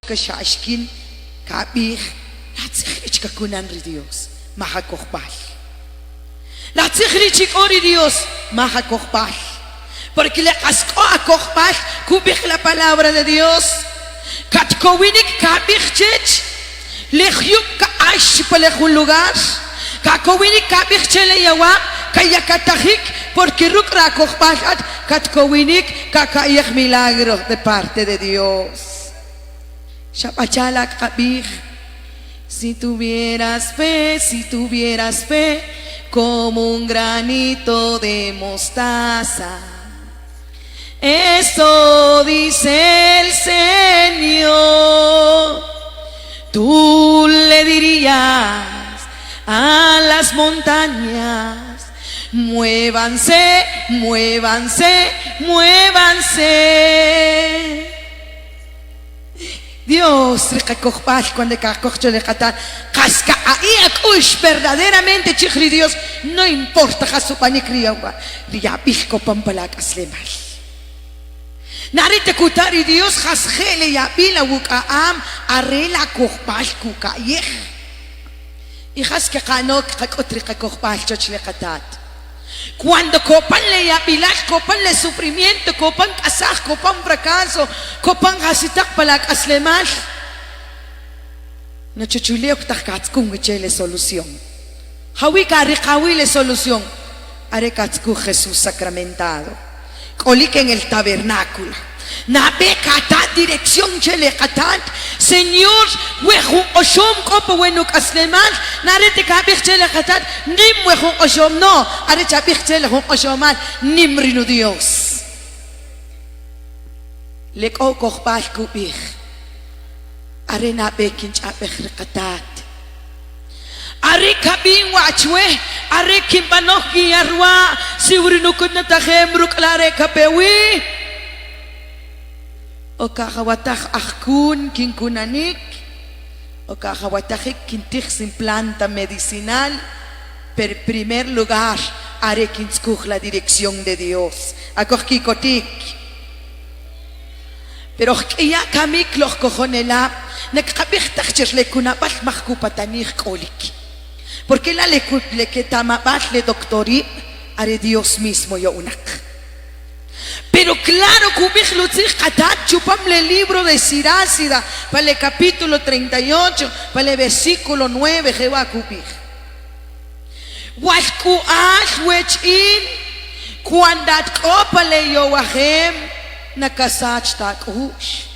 Kashashkin kabih latzikhrich kakunan ri Dios mahakohbal latzikhrich ori Dios mahakohbal porque le asco a kohbal kubih la palabra de Dios katkowinik kabih chech lehyuk ka ash palehun lugar kakowinik kabih chele yawa kayakatahik porque rukra kohbal katkowinik kakayah milagros de parte de Dios. Shapachala kabir, si tuvieras fe como un granito de mostaza. Eso dice el Señor. Tú le dirías a las montañas: muévanse, muévanse, muévanse. Dios, cuando verdaderamente chihri Dios, no importa Jasupanicriagua, Riapisco Pampalacas Lemal. Narite Kutari Dios, Hasgele Yapila Wukaam, Arela Kohpalkuka Yeh. Y Haskekanok, Hakotrika Kohpalchochlecatat. Cuando copan le yapilash, copan le sufrimiento, copan casaj, copan fracaso, copan hasitak palak aslemash, no chuchuleo ktakatskun le solución. Hawi karikawi le solución. Arekatsku Jesús sacramentado. Kolik en el tabernáculo. Nabe katat dirección chele katat. Señor, wehu oshom kopo wenuk aslemash. Narete kabich chele katat. Nim wehu oshom no. Are chabich chele hum oshomal. Nim rinu Dios. Lek o kochbal kubich. Are nabe kinch abech katat. Are kabin wachwe. Are kimbanok giyarwa. Siwrinukut na tahem ruklare kapewi. O kahawatach akun kinkunanik, o kahawatach kintich sin planta medicinal, pero en primer lugar haré kinskuch la dirección de Dios. Akochkikotik. Pero que ya kamik los cojonela, nekabich le kunabal mahkupatanich kolik. Porque la le que tamabal le doctori, haré Dios mismo yo unak. Pero claro, Kubich Lutzich Katat, chupamle el libro de Sirásida, para el capítulo 38, para el versículo 9, Jehová Kubich. Washku ash wechin, cuandat kopale yoahem, nakasach takush.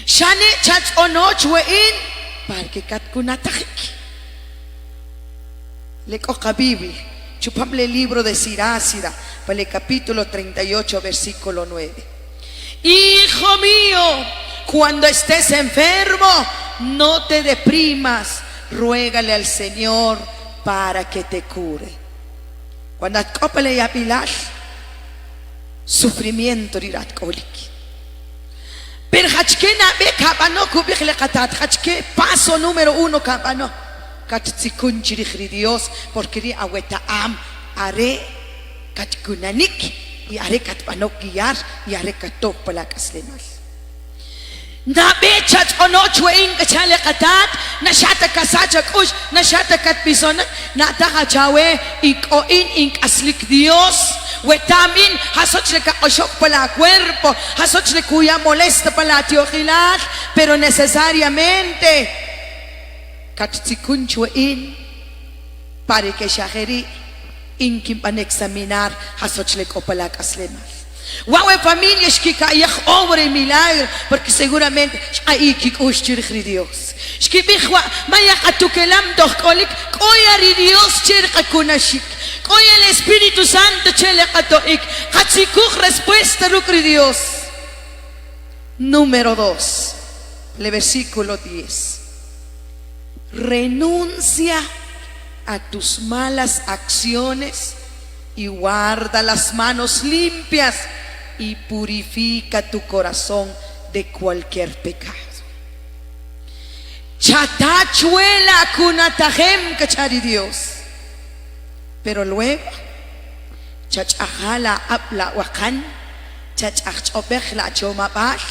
Shane chach onoch wein, parque katkunatachik. Le coja Biblia. Chupamle el libro de Sirásida, para el capítulo 38, versículo 9. Hijo mío, cuando estés enfermo, no te deprimas, ruégale al Señor para que te cure. Cuando atcópale ya pilash, sufrimiento dirat kolik. Pero hachkena be kabano kubichle katat, hachke paso número 1 kabano. Dios, porque di aweta am are katkunanik y are katpanok guiar y are katok palakas lemas. Na bechat onochwe in kachale katat, na shata kasacha kush, na shata katpisona, na tahachawe iko in aslik Dios. Wetamin hasochle ka oshok pala cuerpo, hasochle cuya molesta pala tiojilat, pero necesariamente in para que shaheri inkim pan examinar hasochle kopalak aslemas. Wawe familia shkika yah obre milagro porque seguramente ahí kikushchir Dios. Shkibihwa maya atukelam dohkolik koyari Dios chirqa kunashik. Koya el Espíritu Santo chele katoik. Hatsikuch respuesta rukri Dios. Número 2. Le versículo 10. Renuncia a tus malas acciones y guarda las manos limpias y purifica tu corazón de cualquier pecado. Chatachuela kunatahem kachari Dios. Pero luego chachajala apla wakan, chachachobech la chomabach,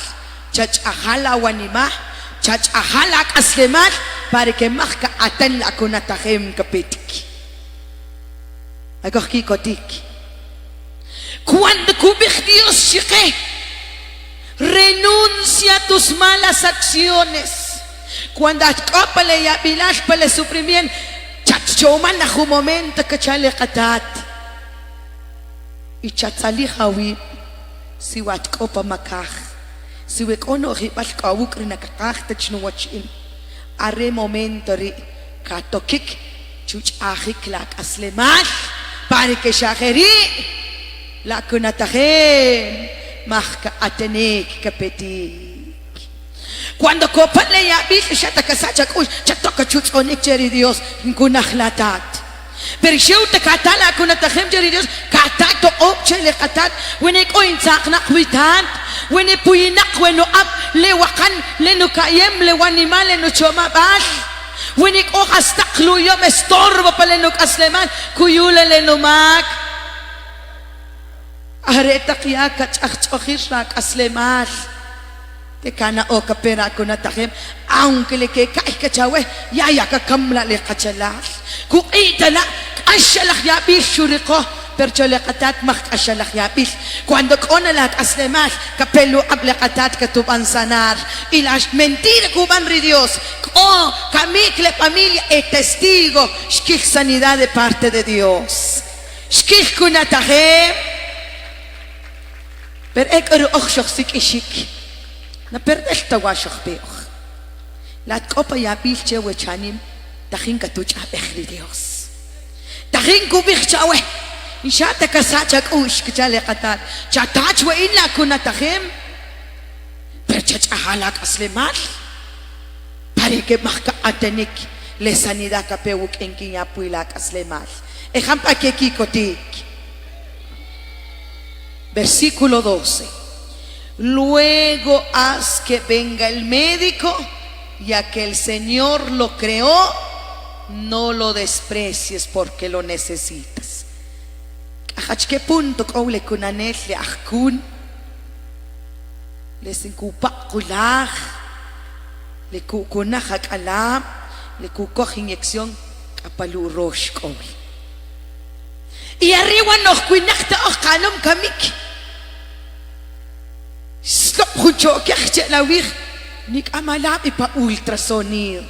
chachajala wanimah. chach ahalak aslemal para que mahka atan la kunatahem kapitik. Agorki kotik. Cuando kubik Dios shike, renuncia a tus malas acciones. Cuando atkopale ya bilash pale suprimien, chatchoman na un momento que chale katat. Y chatzali hawi, si watkopa makach, si wekono ribal kawukri na kakach tachnuwachin. Are momento ri katokik, chuch ahik lak aslemal, para que shaheri la kunatahem mahka atenek kapetik. Cuando kopale ya bish shata kasacha kush chatoka chuch onik jeri Dios kunachlatat. Pero sheu te katala kunatahem jeri Dios katat to opchele katat wene ko insak nak witan wene puyinak weno ab lewakan lenu kayem lewanimal lenu choma bal wene ko hastaklu yom estorbo palenu asleman kuyule lenu mak aretak ya kachachokhish rak aslemal te kana o kapera kunatahem aunque le que kai kachawe ya kakamla le kachalal ku itala ashalakh ya bishuriqo percho le qatat mak ashalakh ya bish cuando kona la aslemal kapelu able qatat katuban sanar y las mentiras kuban ri Dios o kamik le familia es testigo shkik sanidad de parte de Dios shkik kunatahem per ekru okhshok sik ishik na perdel tawashok beoch la tkopa ya bilche wechanim tachin katuch abechri Dios tachin kubich chawe inshata kasachak ush kchale qatat chatach wa illa kuna tachem perchach ahalak aslemal para que mahka atenik le sanidad kapewuk enkinya puilak aslemal ejampa que kikotik versículo 12. Luego haz que venga el médico, ya que el Señor lo creó, no lo desprecies porque lo necesitas. ¿Qué punto le kunanet le akun? Le sinkupa kulah, le kukunahak alam, le kukoh inyección kapalu rosh kowl. Y arriba nos kuinakta okanom kamik. Stop hucho kya la wir nik amalab ipa ultrasonir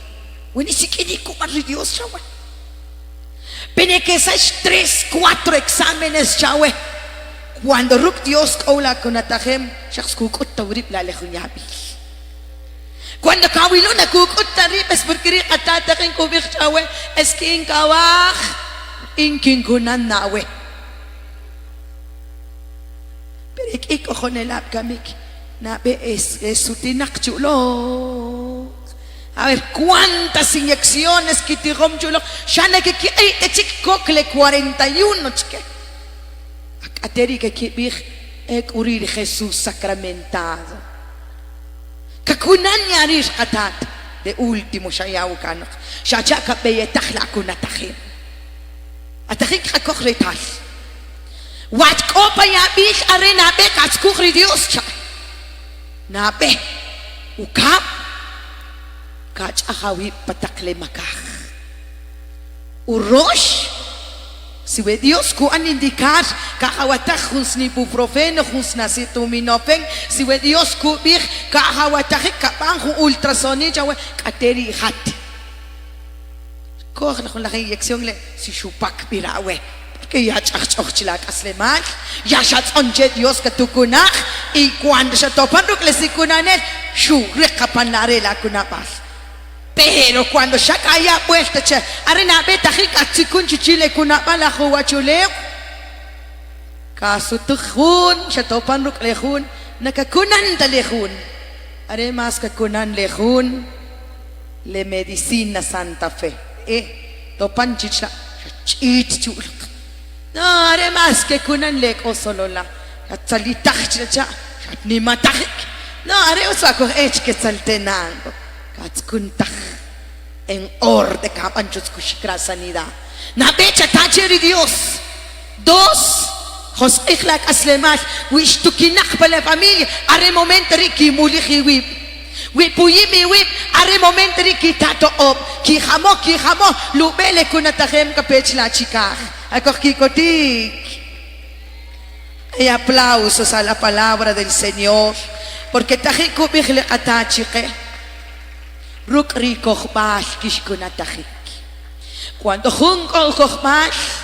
wani sikini ko mari Dios chawe pene que esas 3-4 exámenes chawe cuando ruk Dios kaula kunatahem shakhs kukut tawrib la lekhnyabi cuando kawilo na kukut tarib es porque qatata kin kubik chawe eskin kawah inkin kunan nawe ik ojonelab kamik nabe es sutinak chulo a ver cuántas inyecciones que te rom chulo shana que te chik kokle 41 chike ateri que big ek urir Jesús sacramentado kakunan yarish qatat de último shayaw kanok shachaka beyetahla kunatahim atahik khakokretal wat kopa ya bish arena be katskukri Dios cha nabe ukap kach ahawi patakle makah urosh si ve Dios ku an indicar kahawatah husni buprofeno husna situminofen si ve Dios ku bir kahawatah kapang ultrasonic awe kateri hat kor la inyección le si chupak birawe que ya chachachilak asleman ya shatonje Dios que tu kunach y cuando se topan lo que le sikunanet shu rekapanare la kunapas pero cuando shakaya puesta che arena beta hika tsikunchi chile kunapala huachuleo kasu tukhun se topan lo que le hun nakakunan talehun are mas que kunan lehun le medicina Santa Fe topan chicha chit chul no, además que kunan lek o solo la salitach cha ni matach no haremos a coger que saltenando katskuntach en orde kapanchus kushikra sanidad na becha tacheri Dios dos jos ikhlak aslemat wish tukinach para la familia are momento riki mulihi wip wip uyimi wip Are momento ri kitato op. Kijamo, lubele kunatahem kapech la chikaj. Ako kikotik. Y aplausos a la palabra del Señor. Porque tajiku bijle katachike. Rukri kohbash kishkunatajik. Cuando junko kohbash.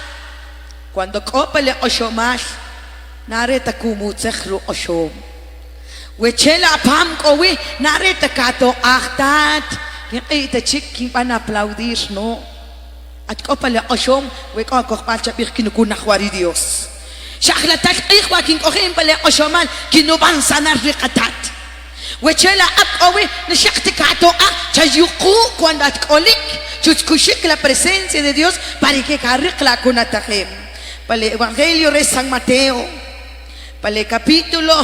Cuando kopele oshomash. Nareta kumutzechru oshom. Wechela pam kowi. Nareta kato achtat. Ita chik van a aplaudir, no. At kopele oshom. Weko kohbash birkinukunahwari Dios. Shahlatat ikhwa kin kohim pale oshomal kinuban sanar riqatat. Wechela akowi nishaqtikato chayuqu cuando atkolik chuchkushik la presencia de Dios para que carriqla kunatahem. Pale Evangelio de San Mateo, pale capítulo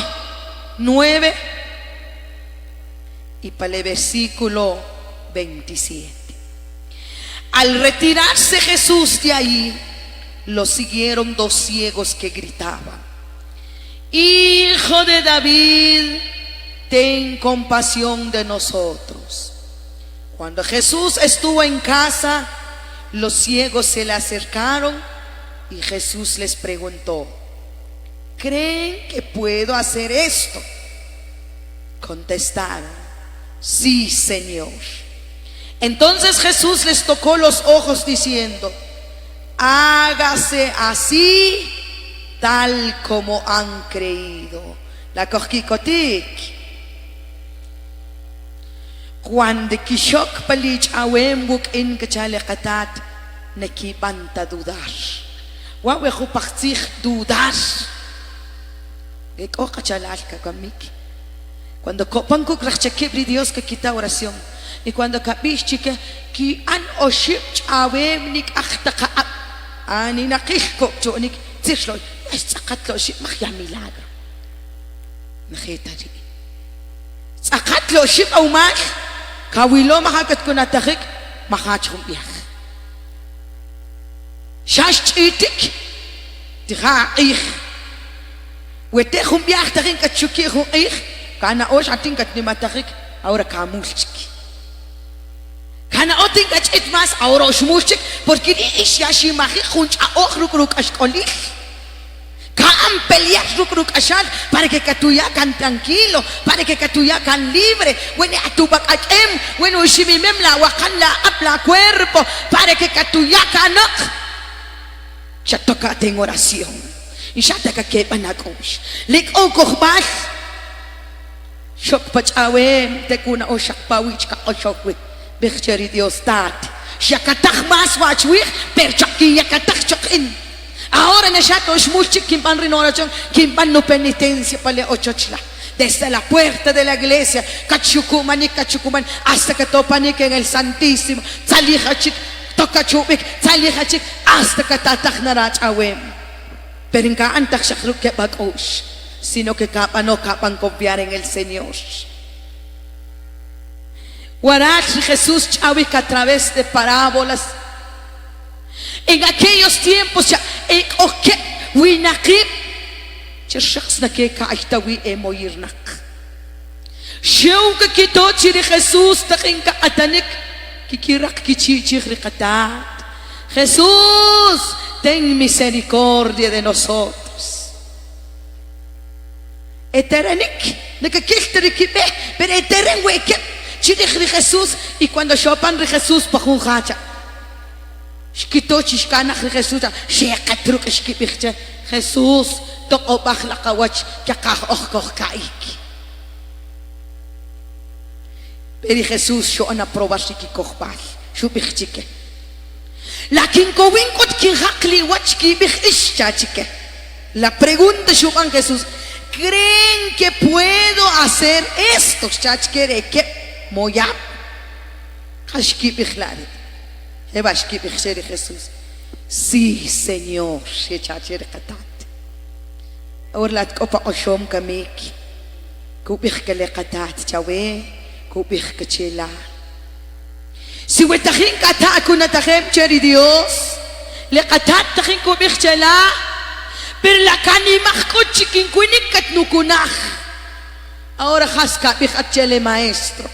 9 y pale versículo 27. Al retirarse Jesús de ahí, lo siguieron dos ciegos que gritaban: Hijo de David, ten compasión de nosotros. Cuando Jesús estuvo en casa, los ciegos se le acercaron y Jesús les preguntó: ¿creen que puedo hacer esto? Contestaron: sí, Señor. Entonces Jesús les tocó los ojos diciendo: hágase así tal como han creído. La kohkikotik. Cuando kishok palich awembuk in kachale katat nekibanta dudar. Wawe khupaktsih dudar. Eko kachalal kakamik. Cuando kopankuk rachakibri Dios que quita oración. Y cuando kapish chique ki an oship awem nik achtaka ani nakishko chonik tishlo tsakatlo ship makhya milagro. Nakhetari. Tsakatlo ship au mak kawilo mahakat kunatahik mahachum biakh. Shash itik tiraih. Wetehum biakh tarin kachuki hu ich kana osh atin kat nimatahik ahora kamulchiki. Kana otin kachit mas ahora oshmuchik porque ish yashi mahi khunch aokhruk ashkolik. Kan pelear ruk ashal para que katuyakan tranquilo, para que katuyakan libre. When atubak akem, when ushimimem la wakan la apla cuerpo, para que katuyakan nok. Ya toca en oración. Y ya te que panakosh. Lik okohbal. Shok pachawem te kuna oshak pawich ka oshokwe. Bicheri Dios tat. Shakatach mas wachwich perchaki yakatach chokin. Ahora nechato shmuchik kimpan rinoración, kimpan no penitencia pale ochochla. Desde la puerta de la iglesia, kachukuman hasta que topanik en el Santísimo. Tzalihachik, tokachubik, tzalihachik, hasta que tatachnarach awem. Pero en ka antak shakruk que bakosh, sino que no capan confiar en el Señor. Warach Jesús chavik a través de parábolas. En aquellos tiempos en oke winakib chirshaks na ke kaitawi emoirnak sheuka kitochi de Jesús takinka atanik kikirak kichichirikatat. Jesús, ten misericordia de nosotros. Eterenik nekakilterikibe pero eterenweke chirikri Jesús. Y cuando chopan de Jesús pajunjacha Shkitochi shkana Jesús shekatruk shkibichte Jesús tokobach la kawach kakah ochkoch kaik. Pero Jesús sho ana probashi ki kochbal shubichtike. Lakin kowinkot ki hakli wach ki bichishchachike. La pregunta shuban Jesús: ¿creen que puedo hacer esto? Chachkere que moya kashki bichlari. Jesús: sí, Señor. Ahora la copa oshom kamik kubich kale katat chawe kubich kachela. Si wetachin kata kunatahem cheri Dios le katat tachin kubich chela pero la kanimach kochikin kunik katnukunach. Ahora haska bich achele maestro.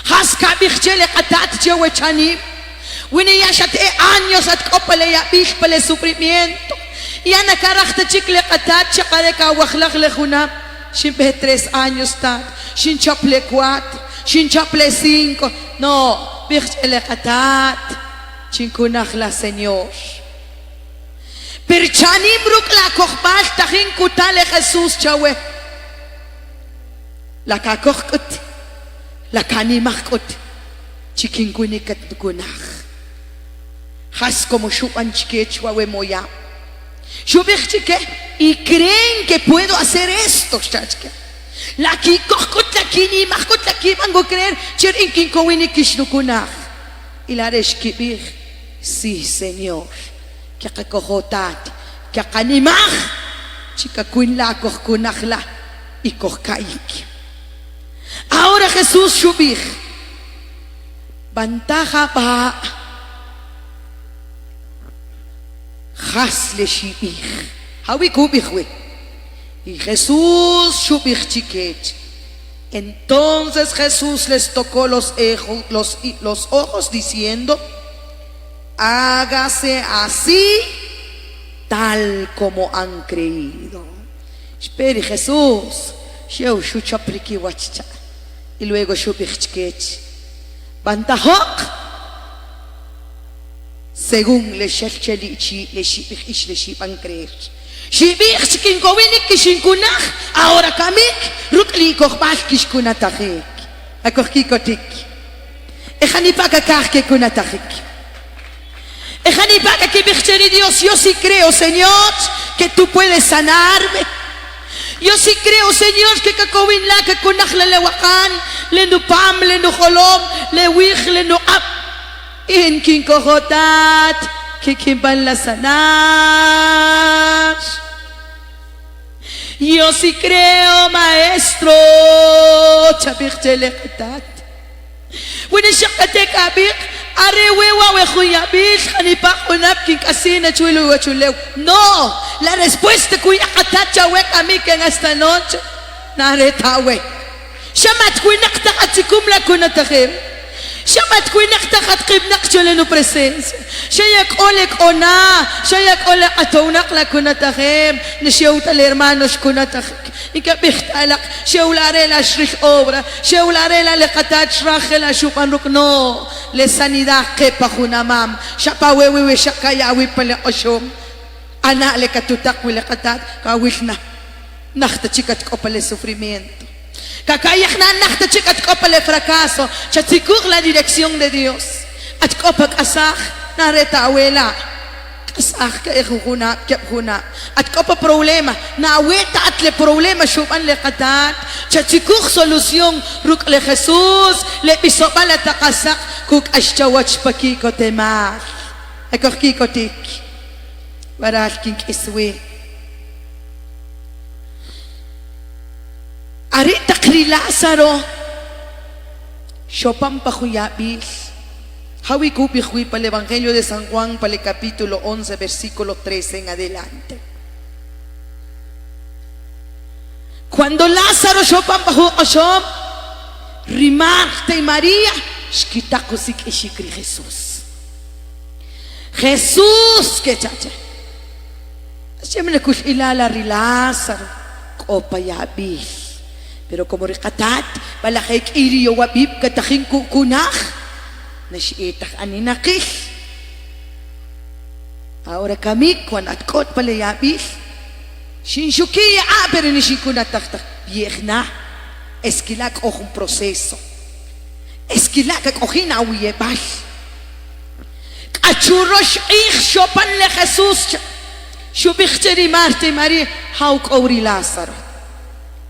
Haska bichele katat chewe chanim. Wini yashat años at kopale ya bichpale sufrimiento. Ya nakarachta chikle katat chakare ka wakhlak le junam. Shimpe 3 años tat. Shin chaple 4. Shin chaple 5. No, bichele katat. Chinkunach la Señor. Per chanim ruk la kochbal tachin kutale Jesús chawe. La kakochkut. La kanimachkut. Chikinkunikat kunach. Has como chupan chiquechua we moya. Shubich chique y creen que puedo hacer esto, chachke. La kikochkut la kinimachkut la kimango creer chirin kinkowini kishnukunach. Y la reshkibich. Sí, Señor. Que kakohotat, que kanimach. Chica kuin la kochkunachla y kochkaik. Ahora Jesús shubich. Bantaja pa. Hasle shibich. Hawi kubich. Y Jesús shubich chiquech. Entonces Jesús les tocó los ojos diciendo: hágase así tal como han creído. Espere Jesús. Y luego shubich Bantahok según le shechelichi le shibich le shiban creer. Shibich chikinkowinik kishinkunach ahora kamik rukli kochbal kishkunatachik. Akochkikotik. Ejanipa kakake kunatachik. Ejanipa kakibicheri Dios, yo sí creo, Señor, que tú puedes sanarme. Yo sí creo, Señor, que kakowin la kakunach le lewakan, le nupam, le nuholom, le wich, le nuap. In kinkohotat, kikimban la sanar. Yo sí creo, Maestro, chabich telekat. Wini shakate kabik, arewewa wechuyabich, hanipakunap kinkasina chuilu wachulew. No, la respuesta kuya katacha wek en esta noche, naretawe. Shamat kuinak takatikum la kunatahim. Shamat kuinak takatqibnak chulenu presencia. Shayak olek ona, shayak olek atounak la kunatahim. Nisheuta le hermanos kunatahim. Y que bihtalak, sheulare la shrich obra, sheulare la lekatat shrach la shupanruk no, le sanidad que pajunamam, shapawewe shakayawi pale oshom, ana le katutak wi lekatat, kawishna, nachta chikat kopale sufrimiento, kakayachna nachta chikat kopale fracaso, chatikur la dirección de Dios, at kopak asach, nareta abuela. Asach ka ikhuna kyabhuna at kopa problema na aweta at le problema shuban le qatat chatikuk solución ruk le Jesús le bisoba la taqasak kuk ashchawach pakiko tema akokiko tik waral king iswi ari takri Lázaro shopan pahuyabil. Hawi kubihui para el Evangelio de San Juan, para el capítulo 11, versículo 13 en adelante. Cuando Lázaro shopan bajo Oshom, Rimarte y María, shkitakusik eshikri Jesús. Jesús, que chacha. Siempre kush ilala ri Lázaro, kopa yabil. Pero como rikatat, balakik iriyo wabib katahin kukunach. Ahora kami cuando atkot pale yabil shinshuki pero ni shikunatakta viejna esquilak un proceso esquilak ojina uyebal achurosh ich shopan le Jesús shubichteri Marte María hauk ori Lázaro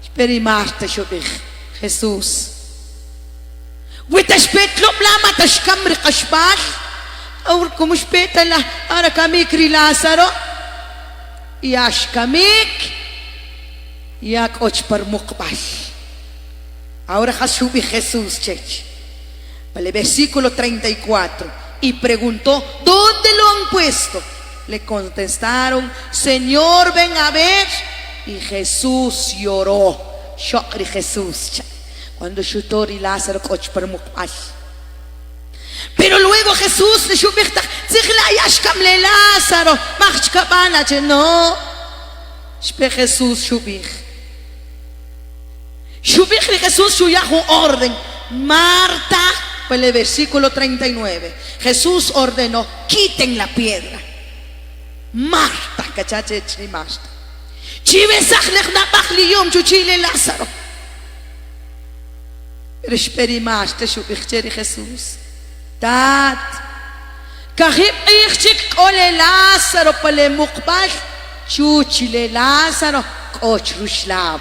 esperi Marte shubich Jesús وتشبيت لهم لا ما تشكمر قشبال أو مش بيت الله أنا كميك ريلاسرو ياش كميك ياك أجبر مقبل ahora Jesús Jesús chech para el versículo 34 y preguntó ¿dónde lo han puesto? Le contestaron Señor ven a ver y Jesús lloró Shokri Jesús cuando Shutor y Lázaro coch per mukbal. Pero luego Jesús le shubich tzigla yashkam le Lázaro machkabana no shpe Jesús shubich de Jesús shuyahu orden. Marta, pues el versículo 39, Jesús ordenó: quiten la piedra. Marta, cachache chrimasta. Chivesachlech na bachliyom chuchile Lázaro. Pero esperimaste shubich Jesús. Tat, kahip ichik ole Lázaro pale mukbal chuchile Lázaro coch rushlab.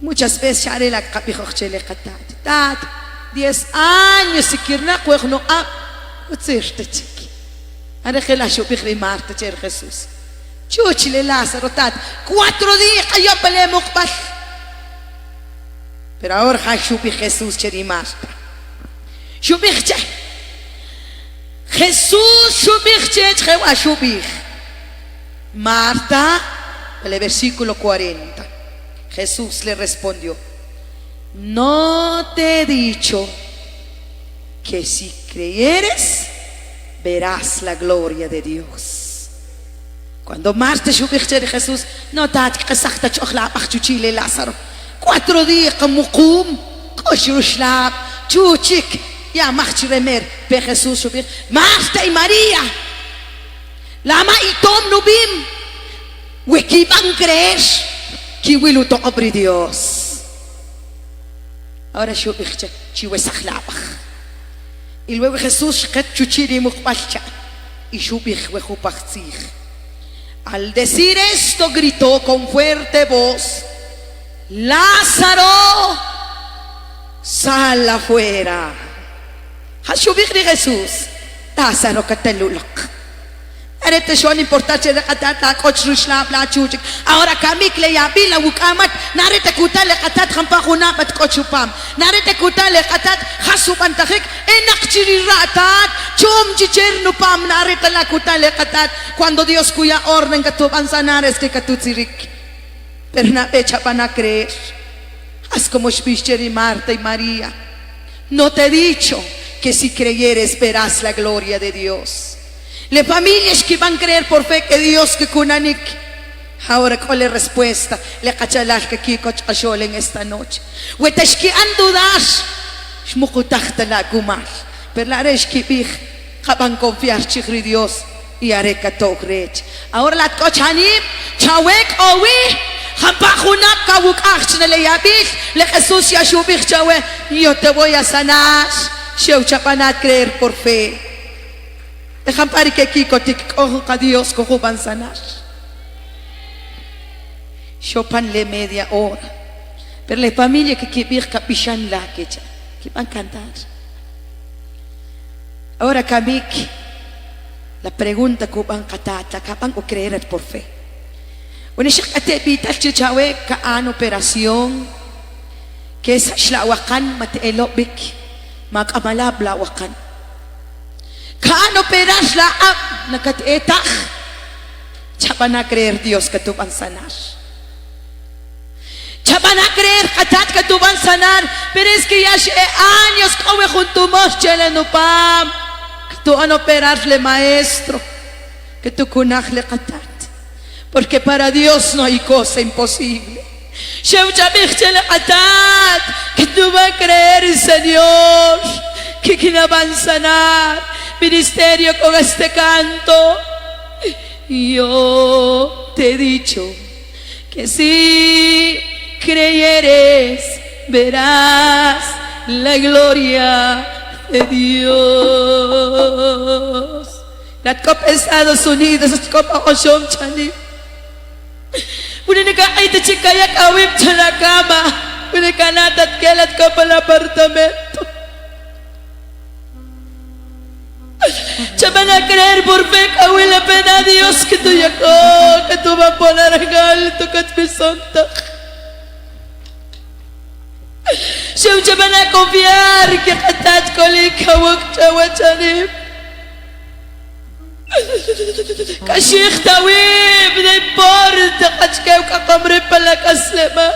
Muchas veces haré la capijochele catat. Tat, 10 años si kirna cuerno a utsirte chiqui. Haré que la shubich Marta cher Jesús. Chuchile Lázaro tat. 4 días yo pale mukbal. Pero ahora Shubich Jesús cherimasta. Shubich che. Jesús Shubich che chewa Shubich. Marta, el versículo 40. Jesús le respondió: no te he dicho que si creyeres verás la gloria de Dios. Cuando Marta Shubich che Jesús no tat que sakta chochla achchuchile Lázaro. 4 días como cum, cochuslab, chuchik, ya machremer, pe Jesús subir, Marta y María, lama y tom nubim, weki van creer, que wiluto obri Dios. Ahora subir, chihuesachlabach. Y luego Jesús, que chuchiri mukbacha, y subir, wejupachzig. Al decir esto, gritó con fuerte voz: Lázaro, sal afuera. Hashubich de Jesús. Lázaro katelulok. Arete shon importante de katata coach rushlab la chuchik. Ahora kamik le yabila wukamat narete kutale katat khampahuna bat coachupam. Narete kutale katat hasuban tahik enakchiri ratat chum chichernu pam narete la kutale katat cuando Dios cuya orden que tu sanar que katutsirik. Pero no van a creer. Haz como Shbichter y Marta y María. No te he dicho que si creyeres verás la gloria de Dios. Le familias que van a creer por fe que Dios que kunanik. Ahora con la respuesta le cachalaj que kikoch ashol en esta noche. Wetashki andudash shmukutachta la gumal. Pero la resh que bich van confiar chigri Dios y haré katogrech. Ahora la cochanim chawek owi. Hampahunap kawuk achne le yabich le Jesús ya shubich chawe. Yo te voy a sanar. Sheu chapanat creer por fe. Dejampari que kiko tik ojo ka Dios cojo van sanar. Chopan le media hora. Pero la familia que kibir kapishan la kecha. Que van a cantar. Ahora kamik. La pregunta que van a cantar. Que van a creer por fe. Una shakate bital chichawe kaan operación que es shlawakan matelobik makamala blawakan kaan operas la ab nakatetach chapan a creer Dios que tú van a sanar, chapan a creer katat que tú van a sanar, pero es que ya hace años come junto mos chelenupam que tú van a operarle maestro que tú kunajle katat. Porque para Dios no hay cosa imposible. Que tú vas a creer, Señor, que no van a sanar ministerio con este canto. Yo te he dicho que si creyeres verás la gloria de Dios. La Copa Estados Unidos, la Copa Oshom Chani. Una nakaita chikaya kawip sa la cama. Una kanatat kelat ka pala apartamento. Chaban a creer por fe que huele la pena a Dios que tú ya que tú vas a poner alto que tu santa. Chaban a confiar que katat kolik kawak chawachanim. كشيخ تويب ذي بورد خشكي وكقمر بلك أسلمة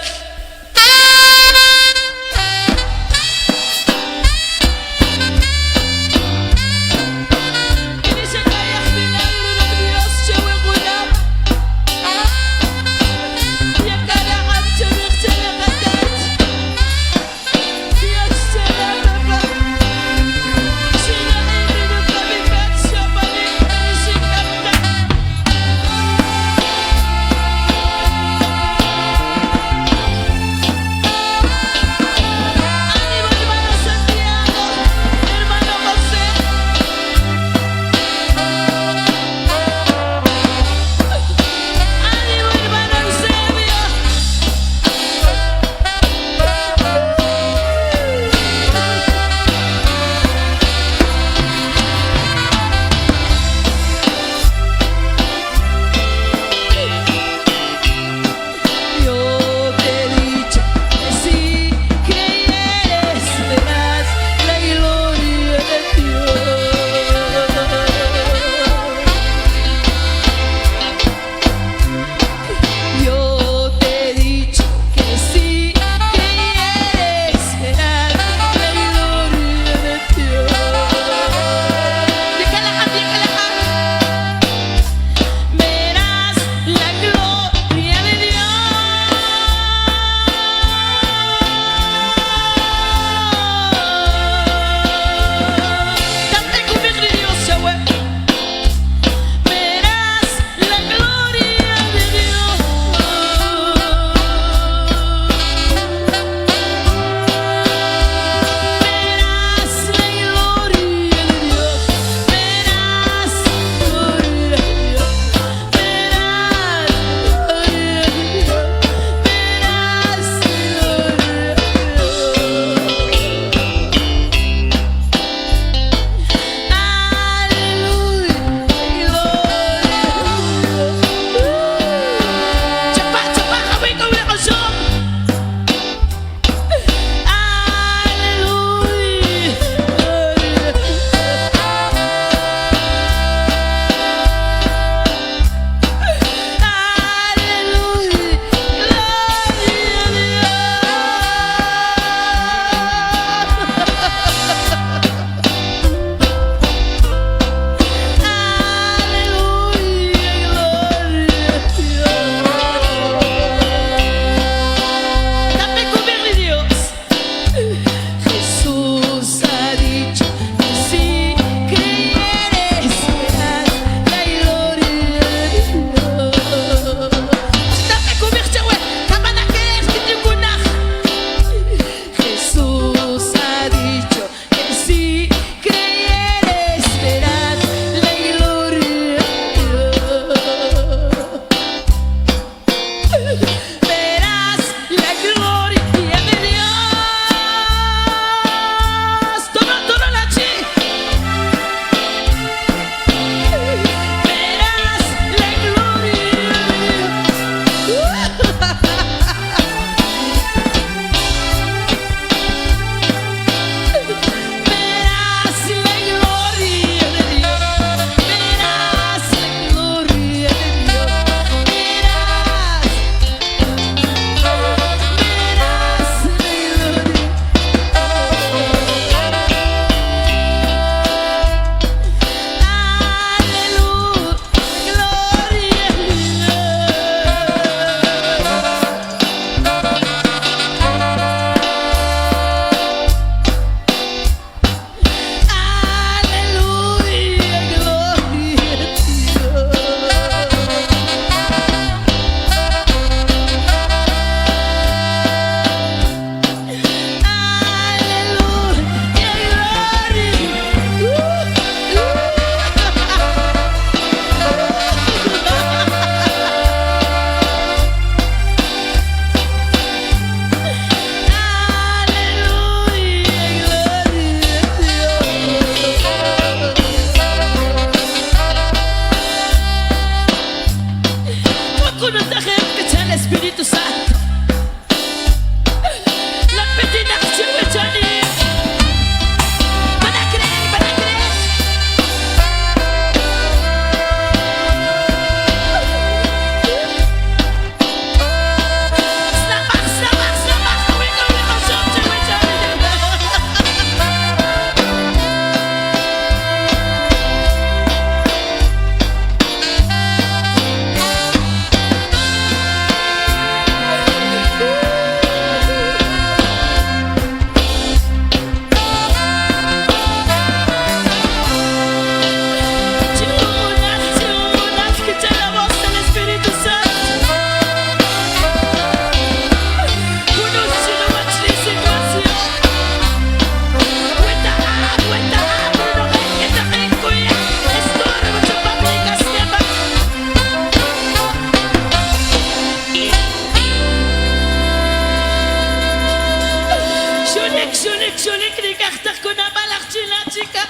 Shulik, nikachtak ko na malak chika.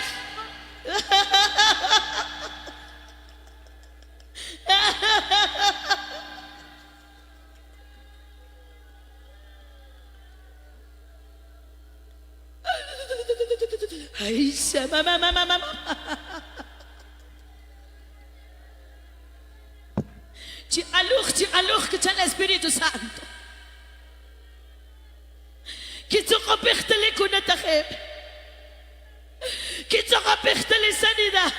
Ay, mama. Chialuch, que el Espíritu Santo. Kitsuko pechtele kunataheb. Kitsuko pechtele sanidad.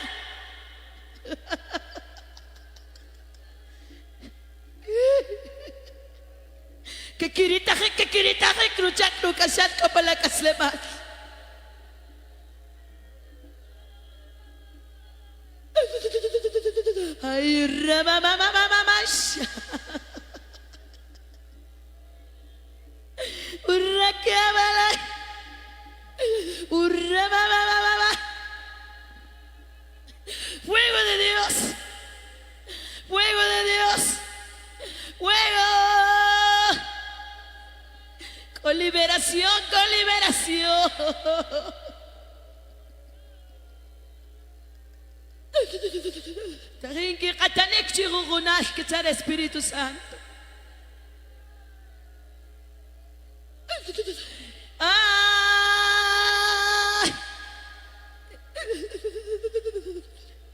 Que kiritaje, kruchak, krukashat, kapala kaslemat. Ay, ramamamamash. Urrakabala. Urramamamamama. Fuego de Dios. Fuego de Dios. Fuego. Con liberación. Tarinki katanek chirugunash que el Espíritu Santo.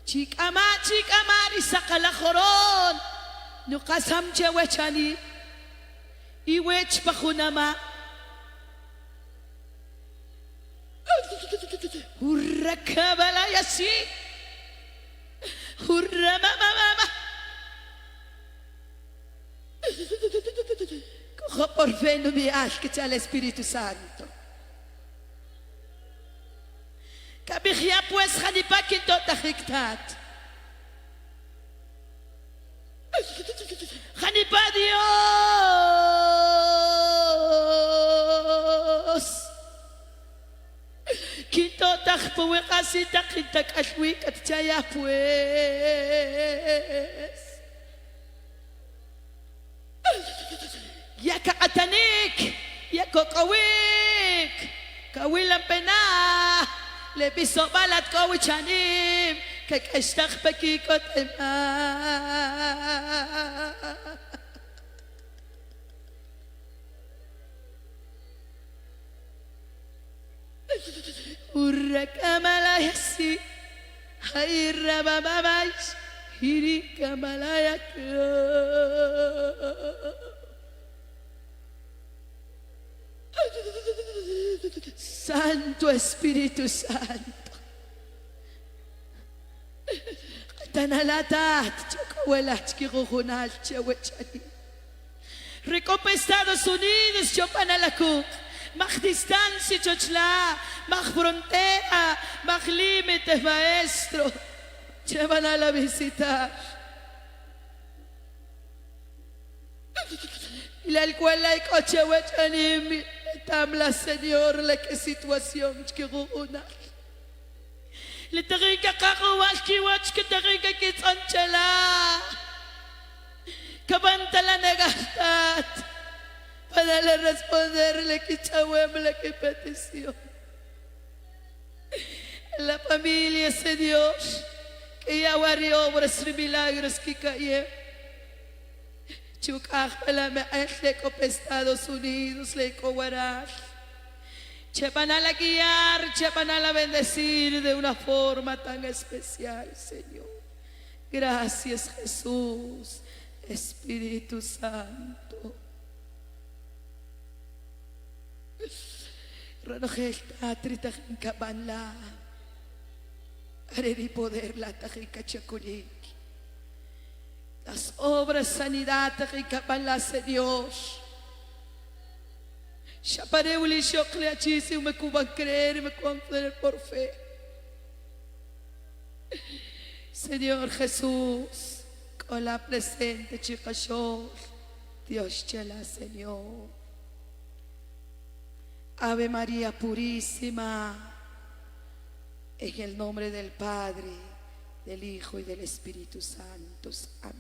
Chikamari sakalachoron. Nukasam chewechani. Iwech pachunama. Hurrakabala yasi. Hurramamamama. Cojo por fe no me que sea el Espíritu Santo. Kabihia pues hanipa kinto tahiktat. Hanipa Dios. Kinto tahpuwe kasi takitak ashwik at chaya pues. Yaka atanik, yako kawik, kawilang pena, lebiso balat kawichanim, kakastak pakikot ema. Urrakamalaya hayra babamash, hirikamalaya. Santo Espíritu Santo. Tanalatat, chacahuelat, kiruhunal, chawechani. Recopa Estados Unidos, chopanalakuk. Más distancia, chochla. Más frontera, más límites, maestro. Llevan a la visita. Y la escuela y coche, wechani. Tamla, Señor, la que situación que runa. Le tariga karuwash ki watch que tariga ki tsanchela. Kabanta la negastat. Para le responderle que chawemle que petición. La familia ese Dios que ya guardió obras y milagros que cayeron. Chukach para me leco Estados Unidos leco guarar. Chepan a la guiar, chepan a la bendecir de una forma tan especial, Señor. Gracias, Jesús, Espíritu Santo. Ranogel tatrita jinkabanla. Areri poder la tajika chakulik. Las obras sanidad ricapalas de Dios. Chapareuli chocleachis y me cuban creer y me cuban creer por fe. Señor Jesús, con la presente chicashor, Dios chela Señor. Ave María Purísima, en el nombre del Padre, del Hijo y del Espíritu Santo. Amén.